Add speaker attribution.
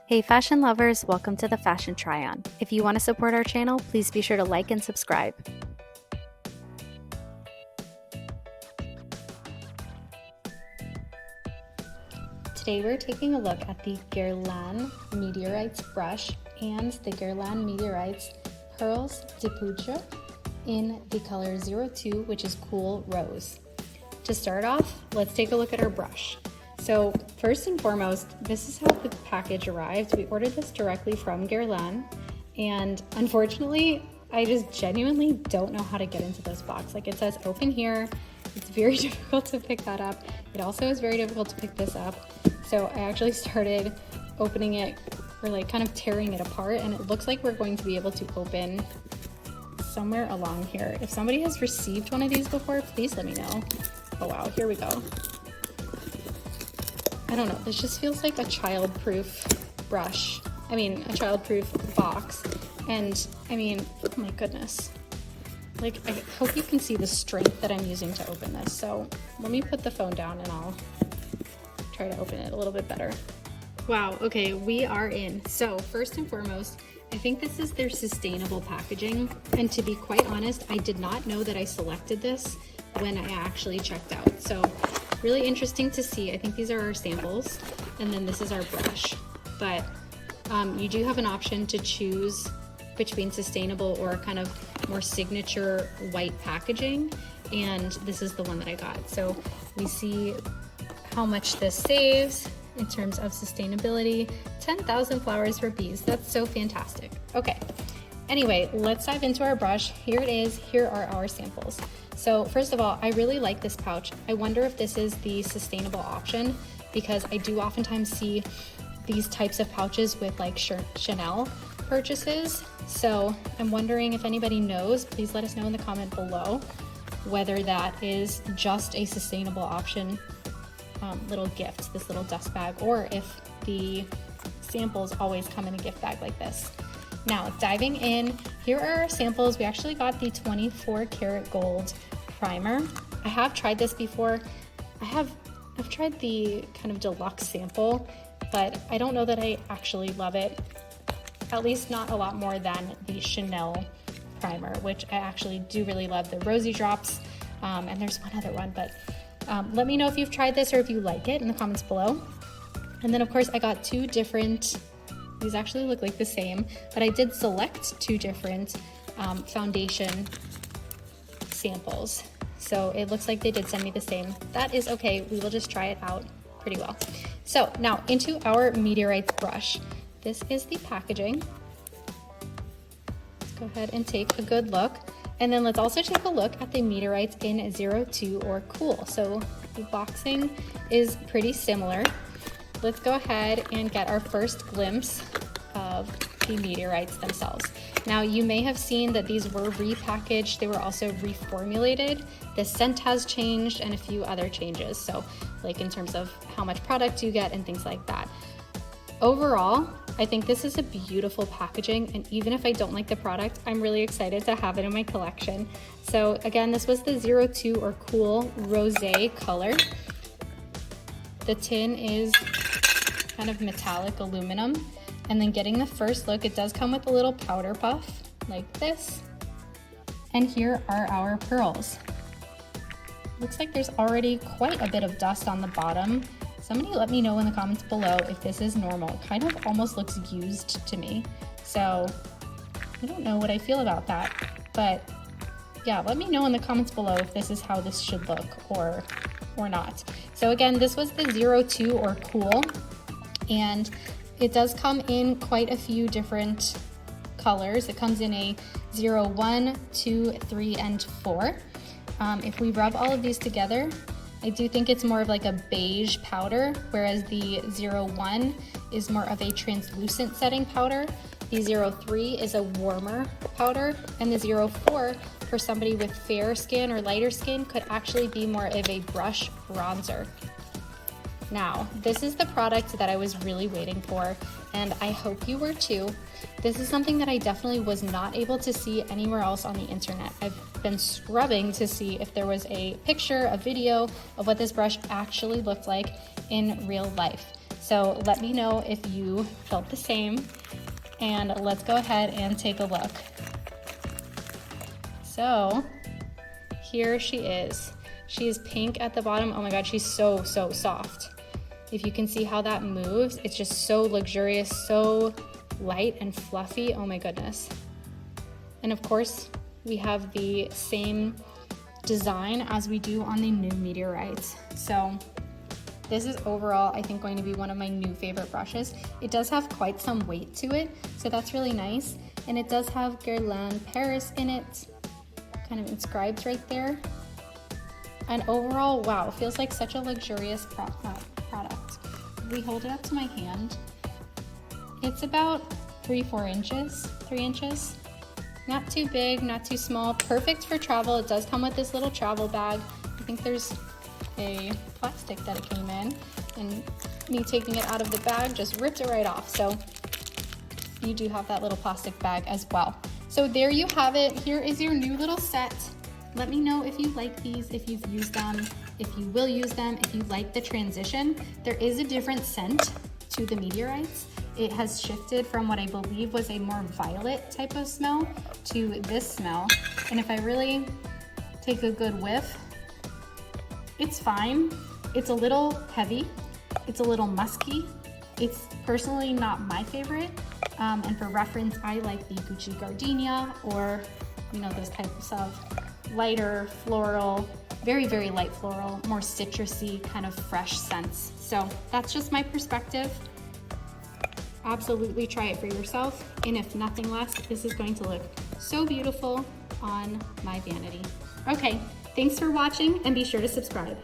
Speaker 1: Hey fashion lovers, welcome to the Fashion Try-On. If you want to support our channel, please be sure to like and subscribe. Today we're taking a look at the Guerlain Meteorites brush and the Guerlain Meteorites Pearls de Poudre in the color 02, which is Cool Rose. To start off, let's take a look at our brush. So first and foremost, this is how the package arrived. We ordered this directly from Guerlain, and unfortunately, I just genuinely don't know how to get into this box. Like, it says open here. It's very difficult to pick that up. It also is very difficult to pick this up. So I actually started opening it, or like kind of tearing it apart, and it looks like we're going to be able to open somewhere along here. If somebody has received one of these before, please let me know. Oh wow, here we go. I don't know, this just feels like a child-proof brush. I mean, a child-proof box. And I mean, oh my goodness. Like, I hope you can see the strength that I'm using to open this. So let me put the phone down and I'll try to open it a little bit better. Wow, okay, we are in. So first and foremost, I think this is their sustainable packaging. And to be quite honest, I did not know that I selected this when I actually checked out. So really interesting to see. I think these are our samples, and then this is our brush. But you do have an option to choose between sustainable or kind of more signature white packaging, and this is the one that I got. So we see how much this saves in terms of sustainability. 10,000 flowers for bees. That's so fantastic. Okay, anyway, let's dive into our brush. Here it is. Here are our samples. So first of all, I really like this pouch. I wonder if this is the sustainable option, because I do oftentimes see these types of pouches with like Chanel purchases. So I'm wondering if anybody knows, please let us know in the comment below whether that is just a sustainable option little gift, this little dust bag, or if the samples always come in a gift bag like this. Now, diving in, here are our samples. We actually got the 24 karat gold primer. I have tried this before. I've tried the kind of deluxe sample, but I don't know that I actually love it. At least not a lot more than the Chanel primer, which I actually do really love, the Rosy Drops. And there's one other one, but let me know if you've tried this or if you like it in the comments below. And then of course I got two different, these actually look like the same, but I did select two different foundation samples. So it looks like they did send me the same. That is okay, we will just try it out pretty well. So now into our Meteorites brush. This is the packaging. Let's go ahead and take a good look. And then let's also take a look at the Meteorites in 02 or Cool. So the boxing is pretty similar. Let's go ahead and get our first glimpse of the Meteorites themselves. Now, you may have seen that these were repackaged. They were also reformulated. The scent has changed and a few other changes. So like in terms of how much product you get and things like that. Overall, I think this is a beautiful packaging, and even if I don't like the product, I'm really excited to have it in my collection. So again, this was the 02 or Cool Rosé color. The tin is kind of metallic aluminum, and then getting the first look, it does come with a little powder puff like this. And here are our pearls. Looks like there's already quite a bit of dust on the bottom. Somebody let me know in the comments below if this is normal. It kind of almost looks used to me. So I don't know what I feel about that, but yeah, let me know in the comments below if this is how this should look or not. So again, this was the 02 or Cool, and it does come in quite a few different colors. It comes in a 01, 2, 3, and 4. If we rub all of these together, I do think it's more of like a beige powder, whereas the 01 is more of a translucent setting powder. The 03 is a warmer powder, and the 04 for somebody with fair skin or lighter skin could actually be more of a brush bronzer. Now, this is the product that I was really waiting for, and I hope you were too. This is something that I definitely was not able to see anywhere else on the internet. I've been scrubbing to see if there was a picture, a video of what this brush actually looked like in real life. So let me know if you felt the same, and let's go ahead and take a look. So here she is. She is pink at the bottom. Oh my God, she's so soft. If you can see how that moves, it's just so luxurious, so light and fluffy. Oh my goodness. And of course, we have the same design as we do on the new Meteorites. So this is overall, I think, going to be one of my new favorite brushes. It does have quite some weight to it, so that's really nice. And it does have Guerlain Paris in it, kind of inscribed right there. And overall, wow, it feels like such a luxurious product. We hold it up to my hand. It's about 3 inches. Not too big, not too small, perfect for travel. It does come with this little travel bag. I think there's a plastic that it came in, and me taking it out of the bag just ripped it right off. So you do have that little plastic bag as well. So there you have it. Here is your new little set. Let me know if you like these, if you've used them, if you will use them, if you like the transition. There is a different scent to the Meteorites. It has shifted from what I believe was a more violet type of smell to this smell. And if I really take a good whiff, it's fine. It's a little heavy. It's a little musky. It's personally not my favorite. And for reference, I like the Gucci Gardenia, or, you know, those types of lighter floral, very light floral, more citrusy kind of fresh scents. So that's just my perspective. Absolutely try it for yourself. And if nothing less, this is going to look so beautiful on my vanity. Okay, thanks for watching, and be sure to subscribe.